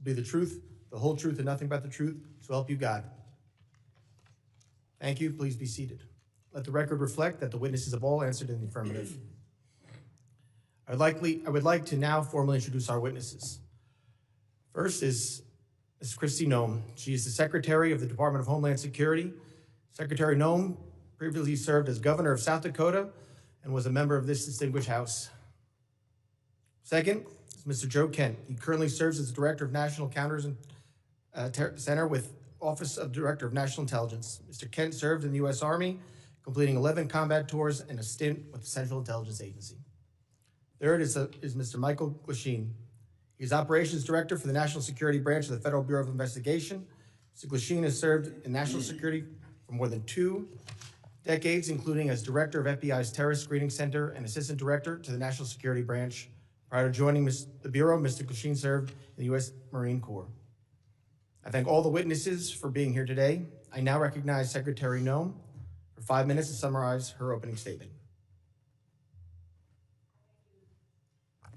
be the truth, the whole truth, and nothing but the truth, so help you God. Thank you. Please be seated. Let the record reflect that the witnesses have all answered in the affirmative. I would like to now formally introduce our witnesses. First is Ms. Kristi Noem. She is the Secretary of the Department of Homeland Security. Secretary Noem previously served as Governor of South Dakota and was a member of this distinguished House. Second is Mr. Joe Kent. He currently serves as the Director of National Counters Center with Office of Director of National Intelligence. Mr. Kent served in the U.S. Army, completing 11 combat tours and a stint with the Central Intelligence Agency. Third is Mr. Michael Glasheen. He is Operations Director for the National Security Branch of the Federal Bureau of Investigation. Mr. Glasheen has served in national security for more than 2 decades, including as Director of FBI's Terrorist Screening Center and Assistant Director to the National Security Branch. Prior to joining the Bureau, Mr. Glasheen served in the U.S. Marine Corps. I thank all the witnesses for being here today. I now recognize Secretary Noem for 5 minutes to summarize her opening statement.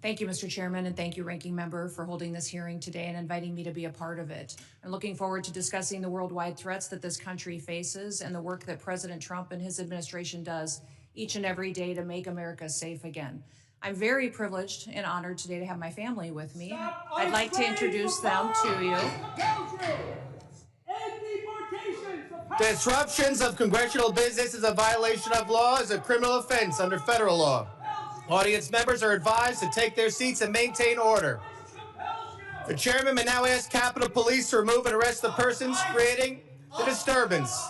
Thank you, Mr. Chairman, and thank you, Ranking Member, for holding this hearing today and inviting me to be a part of it. I'm looking forward to discussing the worldwide threats that this country faces and the work that President Trump and his administration does each and every day to make America safe again. I'm very privileged and honored today to have my family with me. I'd like to introduce them to you. Disruptions of congressional business is a violation of law, is a criminal offense under federal law. Audience members are advised to take their seats and maintain order. The chairman may now ask Capitol Police to remove and arrest the persons creating the disturbance.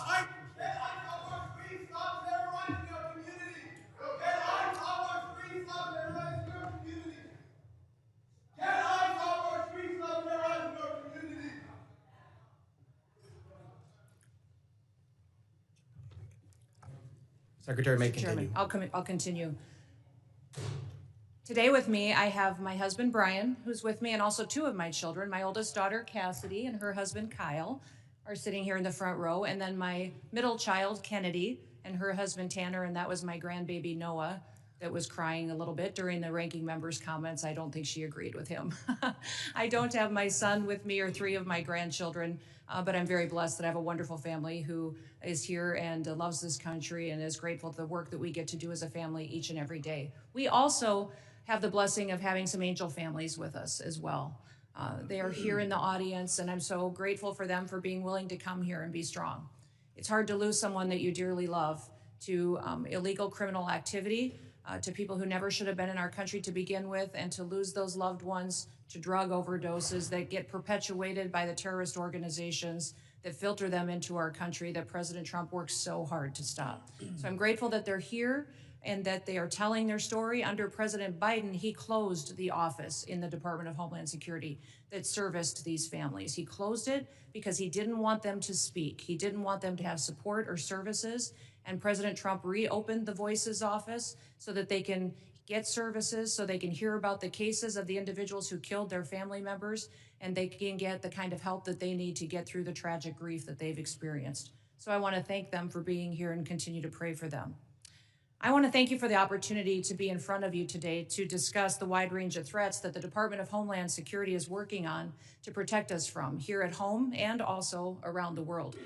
Secretary may continue. Chairman, I'll continue. Today with me, I have my husband, Brian, who's with me, and also 2 of my children. My oldest daughter, Cassidy, and her husband, Kyle, are sitting here in the front row. And then my middle child, Kennedy, and her husband, Tanner, and that was my grandbaby, Noah, that was crying a little bit during the ranking member's comments. I don't think she agreed with him. I don't have my son with me or 3 of my grandchildren, but I'm very blessed that I have a wonderful family who is here and loves this country and is grateful for the work that we get to do as a family each and every day. We also have the blessing of having some angel families with us as well. They are here in the audience, and I'm so grateful for them for being willing to come here and be strong. It's hard to lose someone that you dearly love to illegal criminal activity, to people who never should have been in our country to begin with, and to lose those loved ones to drug overdoses that get perpetuated by the terrorist organizations that filter them into our country that President Trump works so hard to stop. So I'm grateful that they're here and that they are telling their story. Under President Biden, he closed the office in the Department of Homeland Security that serviced these families. He closed it because he didn't want them to speak. He didn't want them to have support or services. And President Trump reopened the Voices office so that they can get services, so they can hear about the cases of the individuals who killed their family members, and they can get the kind of help that they need to get through the tragic grief that they've experienced. So I want to thank them for being here and continue to pray for them. I want to thank you for the opportunity to be in front of you today to discuss the wide range of threats that the Department of Homeland Security is working on to protect us from here at home and also around the world.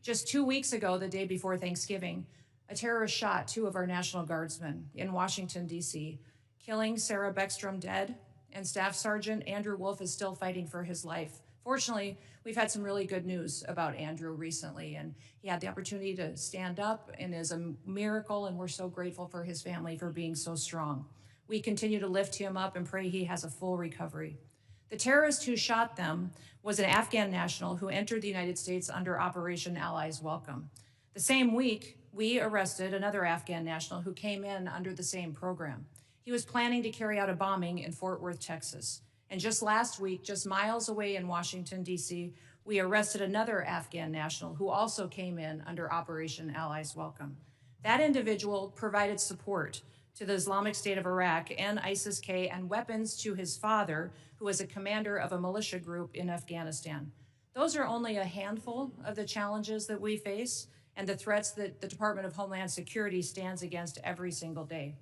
Just 2 weeks ago, the day before Thanksgiving, a terrorist shot 2 of our National Guardsmen in Washington, D.C., killing Sarah Beckstrom dead, and Staff Sergeant Andrew Wolf is still fighting for his life. Fortunately, we've had some really good news about Andrew recently, and he had the opportunity to stand up and is a miracle, and we're so grateful for his family for being so strong. We continue to lift him up and pray he has a full recovery. The terrorist who shot them was an Afghan national who entered the United States under Operation Allies Welcome. The same week, we arrested another Afghan national who came in under the same program. He was planning to carry out a bombing in Fort Worth, Texas. And just last week, just miles away in Washington, D.C., we arrested another Afghan national who also came in under Operation Allies Welcome. That individual provided support to the Islamic State of Iraq and ISIS-K and weapons to his father, who was a commander of a militia group in Afghanistan. Those are only a handful of the challenges that we face and the threats that the Department of Homeland Security stands against every single day.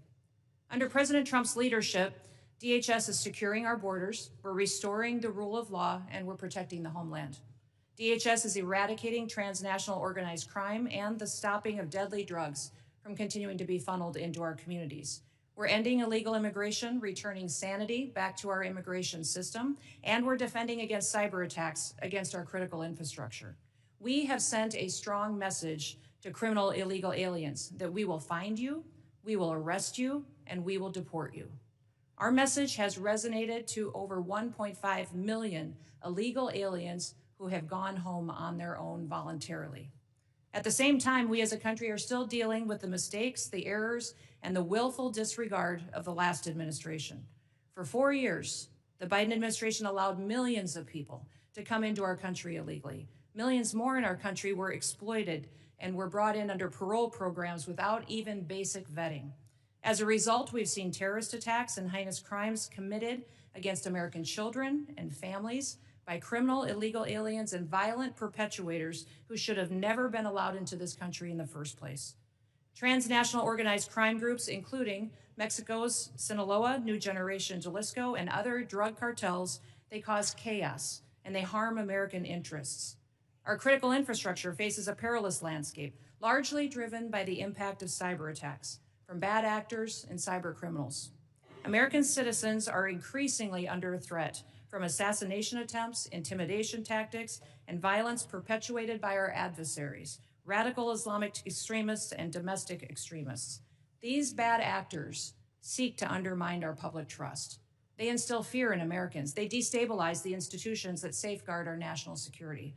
Under President Trump's leadership, DHS is securing our borders, we're restoring the rule of law, and we're protecting the homeland. DHS is eradicating transnational organized crime and the stopping of deadly drugs from continuing to be funneled into our communities. We're ending illegal immigration, returning sanity back to our immigration system, and we're defending against cyber attacks against our critical infrastructure. We have sent a strong message to criminal illegal aliens that we will find you, we will arrest you, and we will deport you. Our message has resonated to over 1.5 million illegal aliens who have gone home on their own voluntarily. At the same time, we as a country are still dealing with the mistakes, the errors, and the willful disregard of the last administration. For 4 years, the Biden administration allowed millions of people to come into our country illegally. Millions more in our country were exploited and were brought in under parole programs without even basic vetting. As a result, we've seen terrorist attacks and heinous crimes committed against American children and families by criminal illegal aliens and violent perpetuators who should have never been allowed into this country in the first place. Transnational organized crime groups, including Mexico's Sinaloa, New Generation Jalisco, and other drug cartels, they cause chaos and they harm American interests. Our critical infrastructure faces a perilous landscape, largely driven by the impact of cyber attacks from bad actors and cyber criminals. American citizens are increasingly under threat from assassination attempts, intimidation tactics, and violence perpetuated by our adversaries, radical Islamic extremists and domestic extremists. These bad actors seek to undermine our public trust. They instill fear in Americans. They destabilize the institutions that safeguard our national security.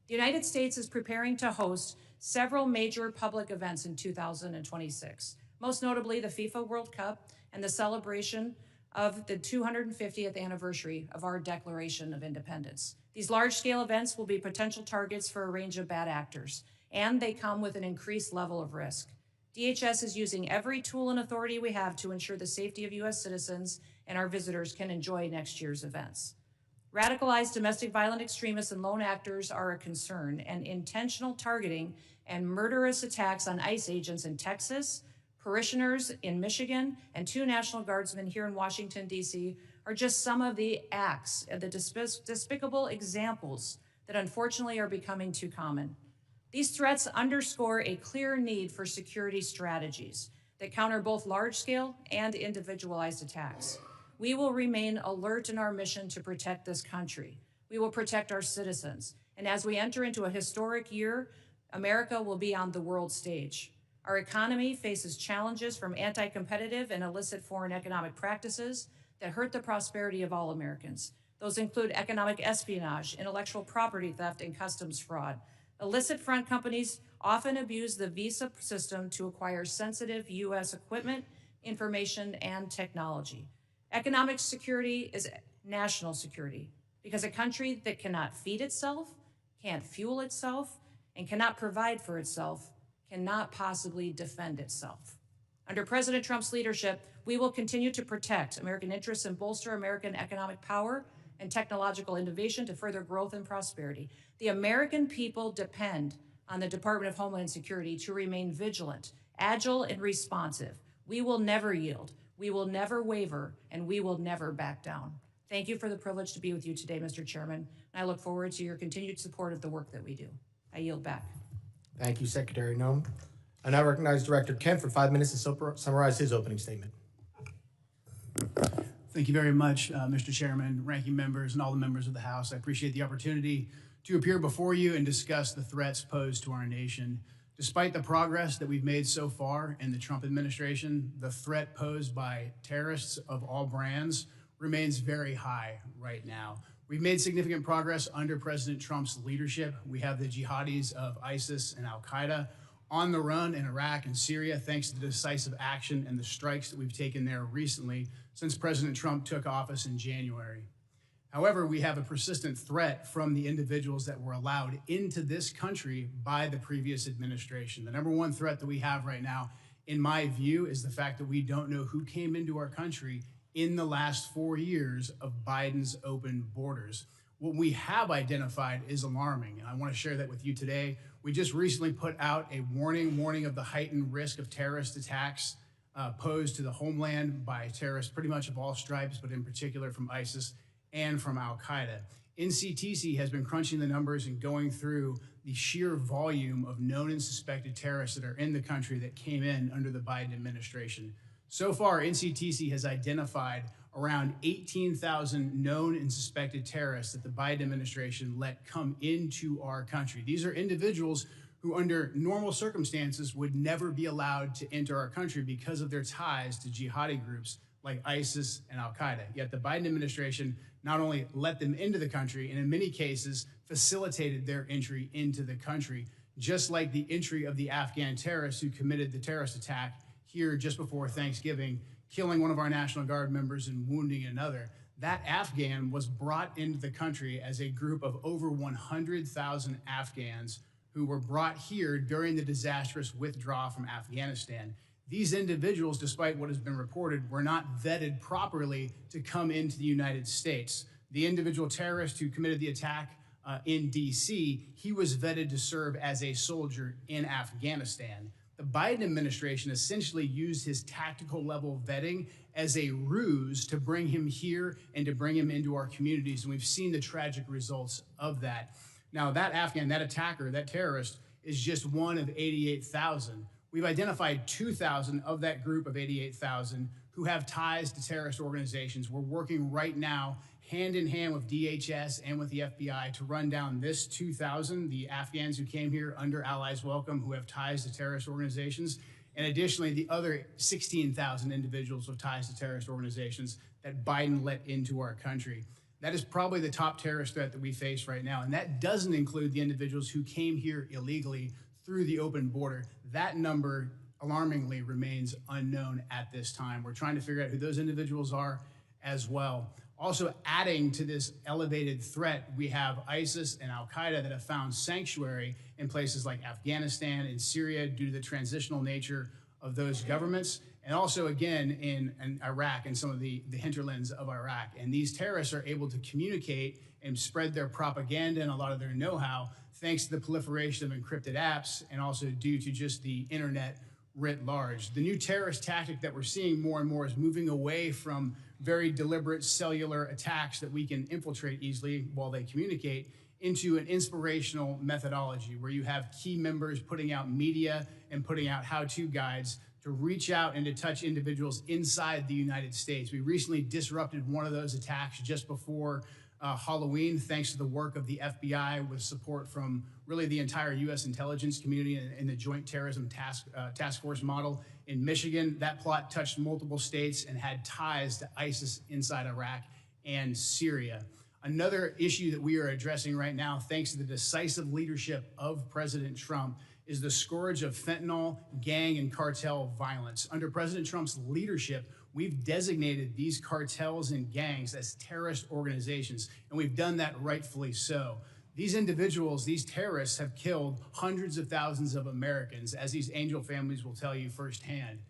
The United States is preparing to host several major public events in 2026, most notably the FIFA World Cup and the celebration of the 250th anniversary of our Declaration of Independence. These large-scale events will be potential targets for a range of bad actors, and they come with an increased level of risk. DHS is using every tool and authority we have to ensure the safety of U.S. citizens and our visitors can enjoy next year's events. Radicalized domestic violent extremists and lone actors are a concern, and intentional targeting and murderous attacks on ICE agents in Texas, parishioners in Michigan, and 2 National Guardsmen here in Washington, D.C. are just some of the acts and the despicable examples that unfortunately are becoming too common. These threats underscore a clear need for security strategies that counter both large-scale and individualized attacks. We will remain alert in our mission to protect this country. We will protect our citizens. And as we enter into a historic year, America will be on the world stage. Our economy faces challenges from anti-competitive and illicit foreign economic practices that hurt the prosperity of all Americans. Those include economic espionage, intellectual property theft, and customs fraud. Illicit front companies often abuse the visa system to acquire sensitive U.S. equipment, information, and technology. Economic security is national security because a country that cannot feed itself, can't fuel itself, and cannot provide for itself cannot possibly defend itself. Under President Trump's leadership, we will continue to protect American interests and bolster American economic power and technological innovation to further growth and prosperity. The American people depend on the Department of Homeland Security to remain vigilant, agile, and responsive. We will never yield, we will never waver, and we will never back down. Thank you for the privilege to be with you today, Mr. Chairman, and I look forward to your continued support of the work that we do. I yield back. Thank you, Secretary Noem. I now recognize Director Kent for 5 minutes to summarize his opening statement. Thank you very much, Mr. Chairman, ranking members, and all the members of the House. I appreciate the opportunity to appear before you and discuss the threats posed to our nation. Despite the progress that we've made so far in the Trump administration, the threat posed by terrorists of all brands remains very high right now. We've made significant progress under President Trump's leadership. We have the jihadis of ISIS and al-Qaeda on the run in Iraq and Syria, thanks to the decisive action and the strikes that we've taken there recently since President Trump took office in January. However, we have a persistent threat from the individuals that were allowed into this country by the previous administration. The number one threat that we have right now, in my view, is the fact that we don't know who came into our country in the last 4 years of Biden's open borders. What we have identified is alarming, and I want to share that with you today. We just recently put out a warning of the heightened risk of terrorist attacks posed to the homeland by terrorists pretty much of all stripes, but in particular from ISIS and from Al-Qaeda. NCTC has been crunching the numbers and going through the sheer volume of known and suspected terrorists that are in the country that came in under the Biden administration. So far, NCTC has identified around 18,000 known and suspected terrorists that the Biden administration let come into our country. These are individuals who under normal circumstances would never be allowed to enter our country because of their ties to jihadi groups like ISIS and Al-Qaeda. Yet the Biden administration not only let them into the country, and in many cases facilitated their entry into the country, just like the entry of the Afghan terrorists who committed the terrorist attack here just before Thanksgiving, killing one of our National Guard members and wounding another. That Afghan was brought into the country as a group of over 100,000 Afghans who were brought here during the disastrous withdrawal from Afghanistan. These individuals, despite what has been reported, were not vetted properly to come into the United States. The individual terrorist who committed the attack in DC, he was vetted to serve as a soldier in Afghanistan. The Biden administration essentially used his tactical level vetting as a ruse to bring him here and to bring him into our communities. And we've seen the tragic results of that. Now, that Afghan, that attacker, that terrorist is just one of 88,000. We've identified 2,000 of that group of 88,000 who have ties to terrorist organizations. We're working right now hand in hand with DHS and with the FBI to run down this 2,000, the Afghans who came here under Allies Welcome who have ties to terrorist organizations, and additionally the other 16,000 individuals with ties to terrorist organizations that Biden let into our country. That is probably the top terrorist threat that we face right now, and that doesn't include the individuals who came here illegally through the open border. That number, alarmingly, remains unknown at this time. We're trying to figure out who those individuals are as well. Also adding to this elevated threat, we have ISIS and Al-Qaeda that have found sanctuary in places like Afghanistan and Syria due to the transitional nature of those governments, and also again in Iraq and some of the hinterlands of Iraq. And these terrorists are able to communicate and spread their propaganda and a lot of their know-how thanks to the proliferation of encrypted apps and also due to just the internet writ large. The new terrorist tactic that we're seeing more and more is moving away from very deliberate cellular attacks that we can infiltrate easily while they communicate into an inspirational methodology where you have key members putting out media and putting out how-to guides to reach out and to touch individuals inside the United States. We recently disrupted one of those attacks just before Halloween, thanks to the work of the FBI with support from really the entire U.S. intelligence community and the Joint Terrorism Task Force model in Michigan. That plot touched multiple states and had ties to ISIS inside Iraq and Syria. Another issue that we are addressing right now, thanks to the decisive leadership of President Trump, is the scourge of fentanyl, gang, and cartel violence. Under President Trump's leadership, we've designated these cartels and gangs as terrorist organizations, and we've done that rightfully so. These individuals, these terrorists, have killed hundreds of thousands of Americans, as these angel families will tell you firsthand.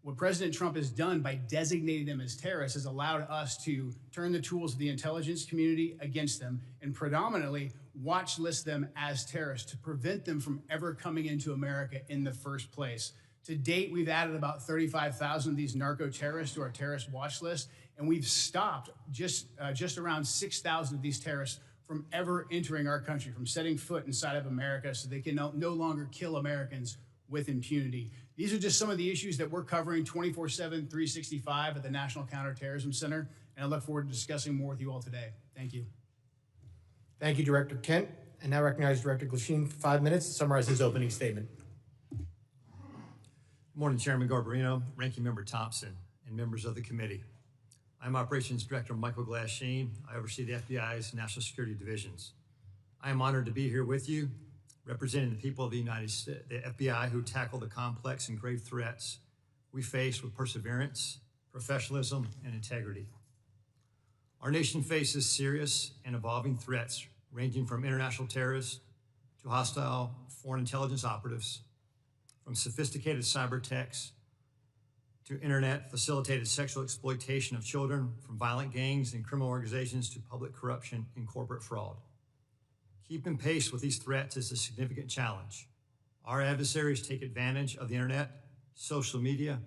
What President Trump has done by designating them as terrorists has allowed us to turn the tools of the intelligence community against them and predominantly watch list them as terrorists to prevent them from ever coming into America in the first place. To date, we've added about 35,000 of these narco-terrorists to our terrorist watch list, and we've stopped just around 6,000 of these terrorists from ever entering our country, from setting foot inside of America so they can no longer kill Americans with impunity. These are just some of the issues that we're covering 24/7, 365 at the National Counterterrorism Center, and I look forward to discussing more with you all today. Thank you. Thank you, Director Kent. And now recognize Director Glasheen for 5 minutes to summarize his opening statement. Good morning, Chairman Garbarino, Ranking Member Thompson, and members of the committee. I'm Operations Director Michael Glasheen. I oversee the FBI's National Security Divisions. I am honored to be here with you, representing the people of the United States, the FBI, who tackle the complex and grave threats we face with perseverance, professionalism, and integrity. Our nation faces serious and evolving threats ranging from international terrorists to hostile foreign intelligence operatives, from sophisticated cyber attacks to internet-facilitated sexual exploitation of children, from violent gangs and criminal organizations to public corruption and corporate fraud. Keeping pace with these threats is a significant challenge. Our adversaries take advantage of the internet, social media,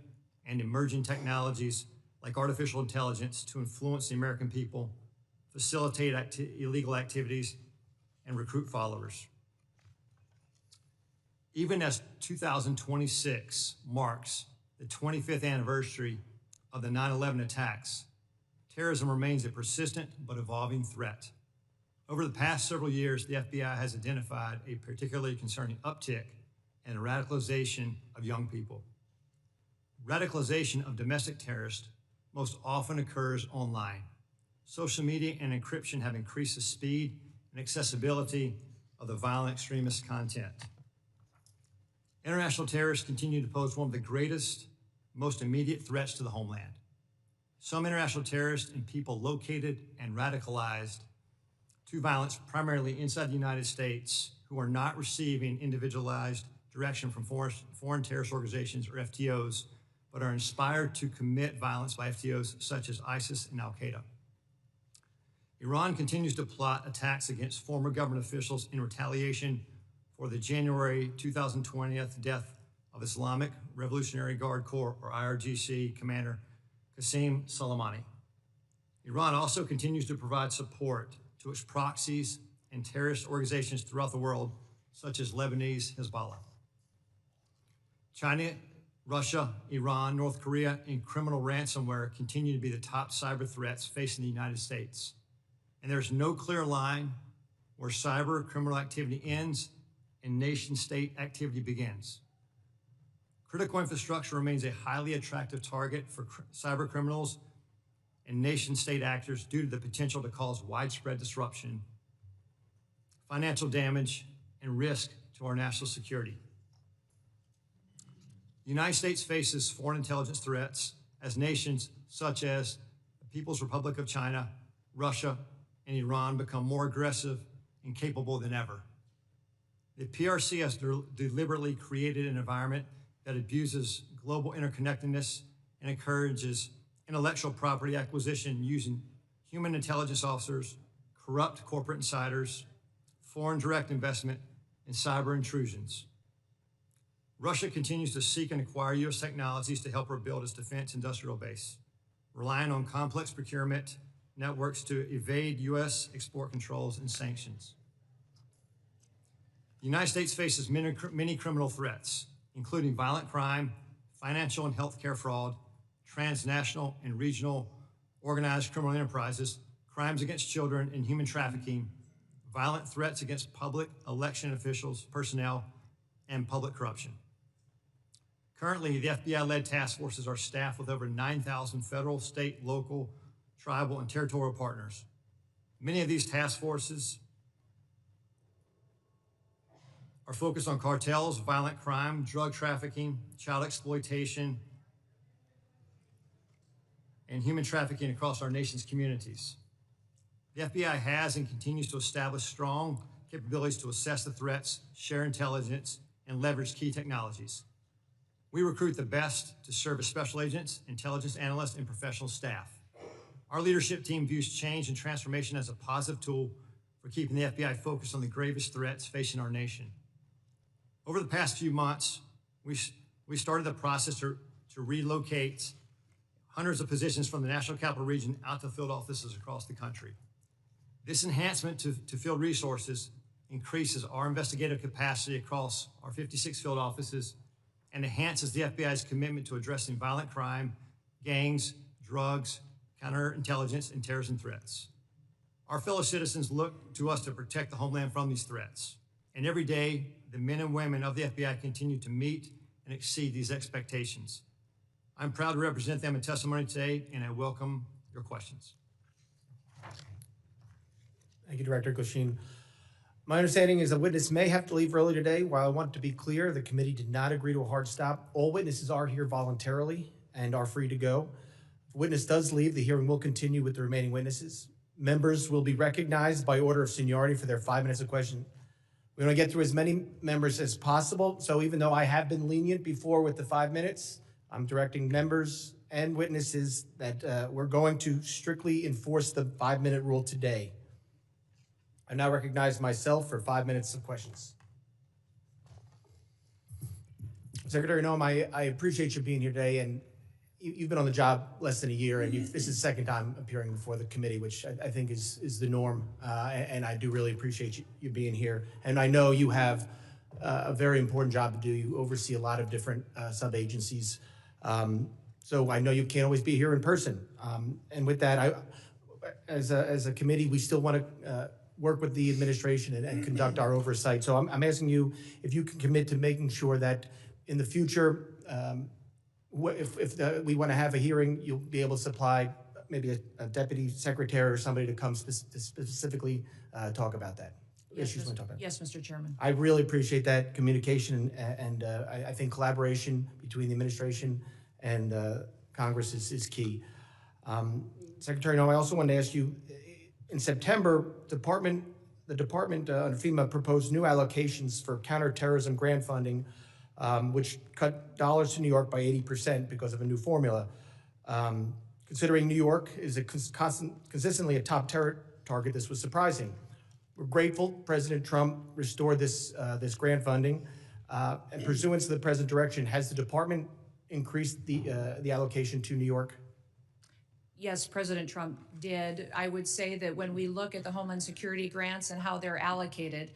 and emerging technologies like artificial intelligence to influence the American people, facilitate illegal activities, and recruit followers. Even as 2026 marks the 25th anniversary of the 9/11 attacks, terrorism remains a persistent but evolving threat. Over the past several years, the FBI has identified a particularly concerning uptick in radicalization of young people. Radicalization of domestic terrorists most often occurs online. Social media and encryption have increased the speed and accessibility of the violent extremist content. International terrorists continue to pose one of the greatest, most immediate threats to the homeland. Some international terrorists and people located and radicalized to violence primarily inside the United States who are not receiving individualized direction from foreign terrorist organizations or FTOs, but are inspired to commit violence by FTOs such as ISIS and Al-Qaeda. Iran continues to plot attacks against former government officials in retaliation for the January 2020 death of Islamic Revolutionary Guard Corps, or IRGC, Commander Qasem Soleimani. Iran also continues to provide support to its proxies and terrorist organizations throughout the world, such as Lebanese Hezbollah. China, Russia, Iran, North Korea, and criminal ransomware continue to be the top cyber threats facing the United States. And there's no clear line where cyber criminal activity ends and nation-state activity begins. Critical infrastructure remains a highly attractive target for cyber criminals and nation-state actors due to the potential to cause widespread disruption, financial damage, and risk to our national security. The United States faces foreign intelligence threats as nations such as the People's Republic of China, Russia, and Iran become more aggressive and capable than ever. The PRC has deliberately created an environment that abuses global interconnectedness and encourages intellectual property acquisition using human intelligence officers, corrupt corporate insiders, foreign direct investment, and cyber intrusions. Russia continues to seek and acquire U.S. technologies to help rebuild its defense industrial base, relying on complex procurement networks to evade U.S. export controls and sanctions. The United States faces many criminal threats, including violent crime, financial and healthcare fraud, transnational and regional organized criminal enterprises, crimes against children, and human trafficking, violent threats against public election officials, personnel, and public corruption. Currently, the FBI-led task forces are staffed with over 9,000 federal, state, local, tribal, and territorial partners. Many of these task forces are focused on cartels, violent crime, drug trafficking, child exploitation, and human trafficking across our nation's communities. The FBI has and continues to establish strong capabilities to assess the threats, share intelligence, and leverage key technologies. We recruit the best to serve as special agents, intelligence analysts, and professional staff. Our leadership team views change and transformation as a positive tool for keeping the FBI focused on the gravest threats facing our nation. Over the past few months, we started the process to relocate hundreds of positions from the National Capital Region out to field offices across the country. This enhancement to field resources increases our investigative capacity across our 56 field offices and enhances the FBI's commitment to addressing violent crime, gangs, drugs, counterintelligence, and terrorism threats. Our fellow citizens look to us to protect the homeland from these threats. And every day, the men and women of the FBI continue to meet and exceed these expectations. I'm proud to represent them in testimony today, and I welcome your questions. Thank you, Director Glasheen. My understanding is a witness may have to leave early today. While I want to be clear, the committee did not agree to a hard stop. All witnesses are here voluntarily and are free to go. If a witness does leave, the hearing will continue with the remaining witnesses. Members will be recognized by order of seniority for their 5 minutes of question. We want to get through as many members as possible, so even though I have been lenient before with the 5 minutes, I'm directing members and witnesses that we're going to strictly enforce the 5-minute rule today. I now recognize myself for 5 minutes of questions. Secretary Noem, I appreciate you being here today, and you've been on the job less than a year, and this is the second time appearing before the committee, which I think is the norm. And I do really appreciate you being here. And I know you have a very important job to do. You oversee a lot of different sub-agencies. So I know you can't always be here in person. And with that, as a committee, we still want to work with the administration and conduct our oversight. So I'm asking you if you can commit to making sure that in the future, if we want to have a hearing, you'll be able to supply maybe a deputy secretary or somebody to come to specifically talk about that. Yes, Issues we want to talk about. yes, Mr. Chairman. I really appreciate that communication, and I think collaboration between the administration and Congress is key. Secretary Noem, I also wanted to ask you, in September, the department under FEMA proposed new allocations for counterterrorism grant funding, which cut dollars to New York by 80% because of a new formula. Considering New York is consistently a top terror target, this was surprising. We're grateful President Trump restored this grant funding. And pursuant to the President's direction, has the department increased the allocation to New York? Yes, President Trump did. I would say that when we look at the Homeland Security grants and how they're allocated,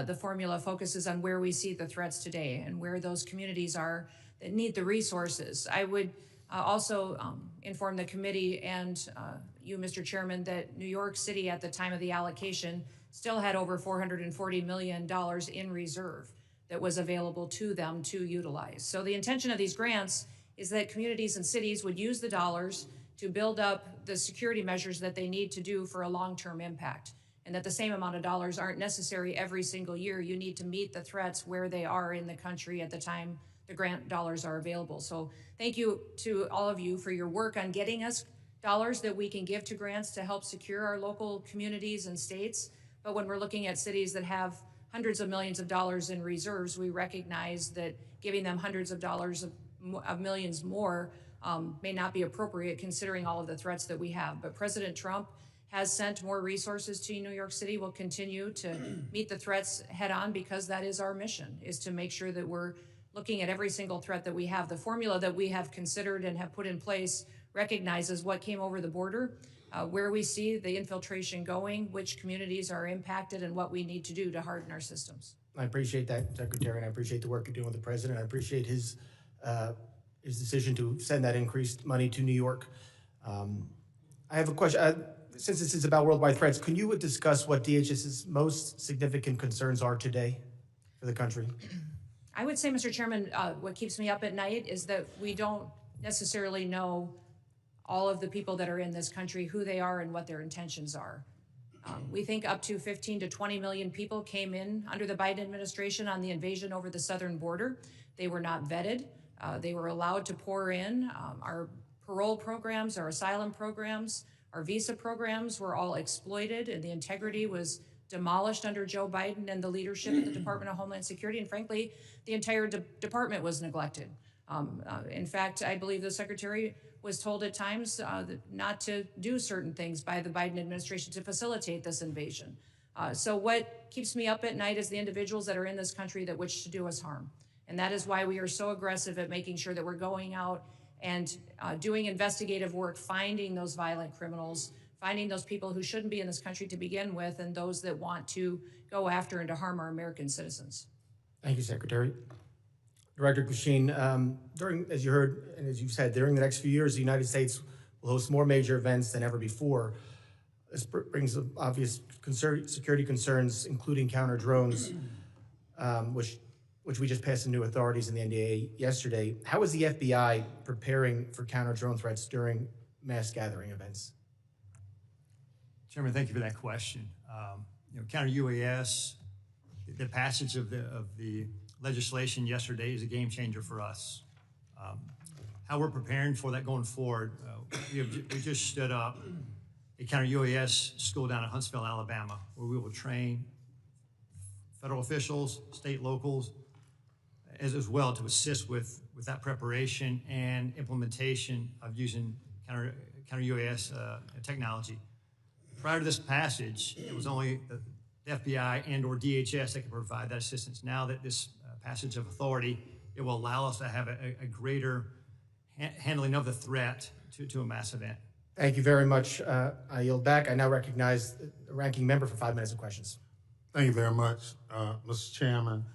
the formula focuses on where we see the threats today and where those communities are that need the resources. I would also inform the committee and you, Mr. Chairman, that New York City at the time of the allocation still had over $440 million in reserve that was available to them to utilize. So the intention of these grants is that communities and cities would use the dollars to build up the security measures that they need to do for a long-term impact, and that the same amount of dollars aren't necessary every single year. You need to meet the threats where they are in the country at the time the grant dollars are available. So thank you to all of you for your work on getting us dollars that we can give to grants to help secure our local communities and states. But when we're looking at cities that have hundreds of millions of dollars in reserves, we recognize that giving them hundreds of dollars of millions more may not be appropriate considering all of the threats that we have. But President Trump has sent more resources to New York City. We'll continue to meet the threats head on because that is our mission, is to make sure that we're looking at every single threat that we have. The formula that we have considered and have put in place recognizes what came over the border, where we see the infiltration going, which communities are impacted, and what we need to do to harden our systems. I appreciate that, Secretary, and I appreciate the work you're doing with the President. I appreciate his decision to send that increased money to New York. I have a question. Since this is about worldwide threats, can you discuss what DHS's most significant concerns are today for the country? I would say, Mr. Chairman, what keeps me up at night is that we don't necessarily know all of the people that are in this country, who they are and what their intentions are. We think up to 15 to 20 million people came in under the Biden administration on the invasion over the southern border. They were not vetted. They were allowed to pour in. Our parole programs, our asylum programs, our visa programs were all exploited, and the integrity was demolished under Joe Biden and the leadership of the Department of Homeland Security. And frankly, the entire department was neglected. In fact, I believe the Secretary was told at times not to do certain things by the Biden administration to facilitate this invasion. So what keeps me up at night is the individuals that are in this country that wish to do us harm. And that is why we are so aggressive at making sure that we're going out and doing investigative work, finding those violent criminals, finding those people who shouldn't be in this country to begin with, and those that want to go after and to harm our American citizens. Thank you, Secretary. Director Glasheen, as you heard and as you said, during the next few years, the United States will host more major events than ever before. This brings obvious security concerns, including counter drones, which we just passed the new authorities in the NDAA yesterday. How is the FBI preparing for counter drone threats during mass gathering events? Chairman, thank you for that question. Counter UAS, the passage of the legislation yesterday is a game changer for us. How we're preparing for that going forward, we just stood up a counter UAS school down in Huntsville, Alabama, where we will train federal officials, state locals, as well to assist with that preparation and implementation of using counter UAS technology. Prior to this passage, it was only the FBI and or DHS that could provide that assistance. Now that this passage of authority, it will allow us to have a greater handling of the threat to a mass event. Thank you very much. I yield back. I now recognize the ranking member for 5 minutes of questions. Thank you very much, Mr. Chairman.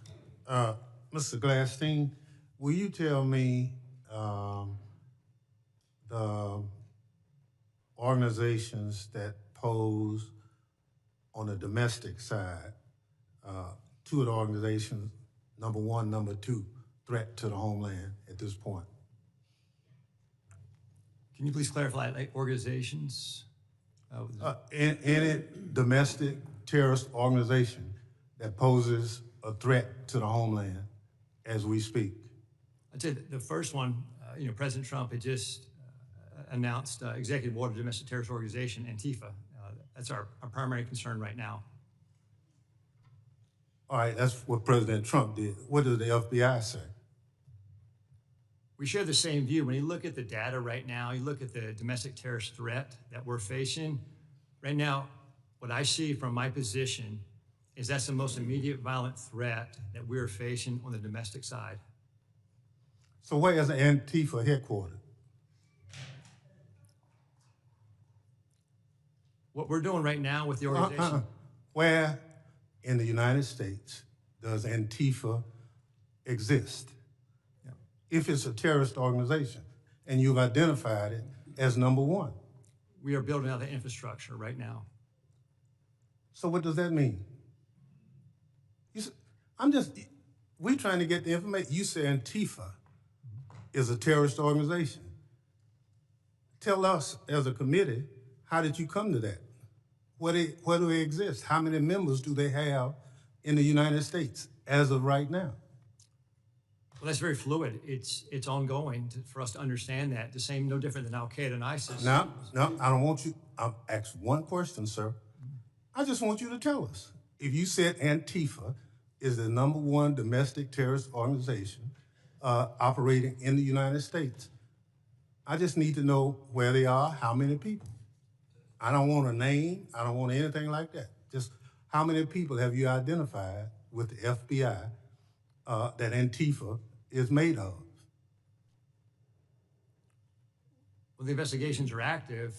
Mr. Glasheen, will you tell me the organizations that pose on the domestic side, 2 of the organizations, number 1, number 2, threat to the homeland at this point? Can you please clarify, like organizations? Any domestic terrorist organization that poses a threat to the homeland as we speak? I'd say the first one, President Trump had just announced executive order domestic terrorist organization, Antifa. That's our primary concern right now. All right, that's what President Trump did. What does the FBI say? We share the same view. When you look at the data right now, you look at the domestic terrorist threat that we're facing. Right now, what I see from my position is that's the most immediate violent threat that we're facing on the domestic side. So where is Antifa headquartered? What we're doing right now with the organization. Where in the United States does Antifa exist? If it's a terrorist organization, and you've identified it as number 1. We are building out the infrastructure right now. So what does that mean? We're trying to get the information. You say Antifa is a terrorist organization. Tell us as a committee, how did you come to that? Where do they exist? How many members do they have in the United States as of right now? Well, that's very fluid. It's ongoing for us to understand that. The same, no different than Al-Qaeda and ISIS. No, I don't want you. I'll ask one question, sir. I just want you to tell us. If you said Antifa is the number 1 domestic terrorist organization operating in the United States, I just need to know where they are, how many people. I don't want a name. I don't want anything like that. Just how many people have you identified with the FBI that Antifa is made of? Well, the investigations are active.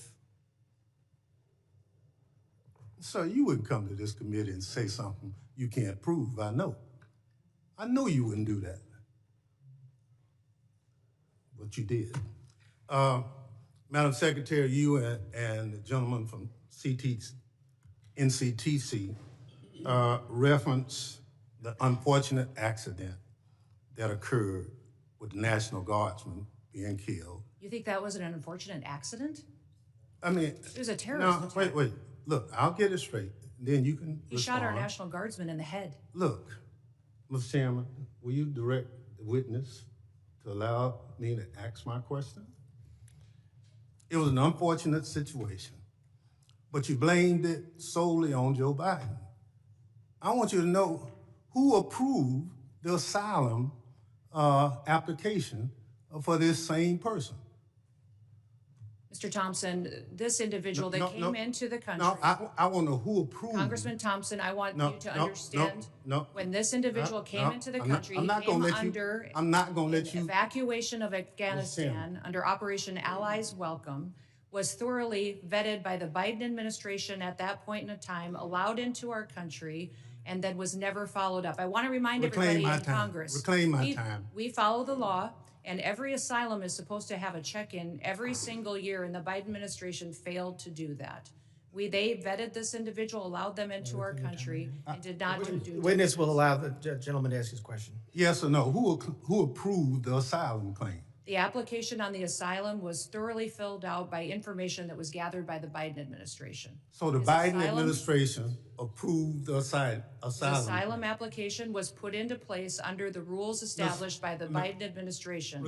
Sir, you wouldn't come to this committee and say something you can't prove. I know you wouldn't do that. But you did. Madam Secretary, you and the gentleman from NCTC reference the unfortunate accident that occurred with the National Guardsman being killed. You think that was an unfortunate accident? I mean, It was a terrorist attack. Wait. Look, I'll get it straight. Then you can He shot our National Guardsman in the head. Look, Mr. Chairman, will you direct the witness to allow me to ask my question? It was an unfortunate situation, but you blamed it solely on Joe Biden. I want you to know who approved the asylum application for this same person. Mr. Thompson, this individual that came into the country. No, I want to know who approved. Congressman Thompson, I want you to understand. No. When this individual came into the country, he came under I'm not going to let you. Evacuation of Afghanistan under Operation Allies Welcome, was thoroughly vetted by the Biden administration at that point in time, allowed into our country, and then was never followed up. I want to remind everybody in Congress. Reclaim my time. We follow the law, and every asylum is supposed to have a check-in every single year, and the Biden administration failed to do that. They vetted this individual, allowed them into our country, and did not do due diligence. Witness will allow the gentleman to ask his question. Yes or no? Who approved the asylum claim? The application on the asylum was thoroughly filled out by information that was gathered by the Biden administration. So the Biden administration approved the asylum. The asylum application was put into place under the rules established by the Biden administration.